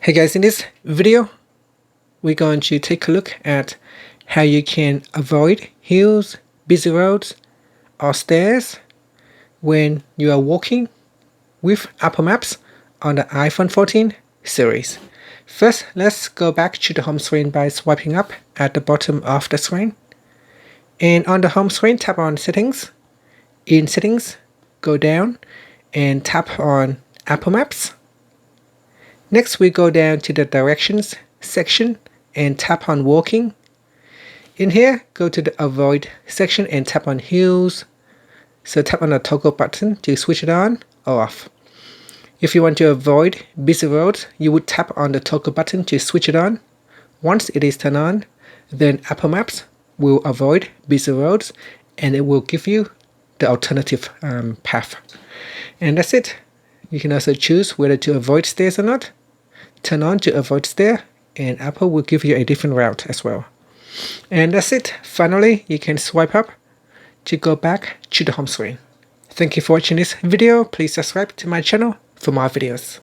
Hey guys, in this video, we're going to take a look at how you can avoid hills, busy roads, or stairs when you are walking with Apple Maps on the iPhone 14 series. First, let's go back to the home screen by swiping up at the bottom of the screen. And on the home screen, tap on Settings. In Settings, go down and tap on Apple Maps. Next, we go down to the Directions section and tap on Walking. In here, go to the Avoid section and tap on Hills. So tap on the toggle button to switch it on or off. If you want to avoid busy roads, you would tap on the toggle button to switch it on. Once it is turned on, then Apple Maps will avoid busy roads and it will give you the alternative path. And that's it. You can also choose whether to avoid stairs or not. Turn on to avoid stair and Apple will give you a different route as well. And that's it. Finally, you can swipe up to go back to the home screen. Thank you for watching this video. Please subscribe to my channel for more videos.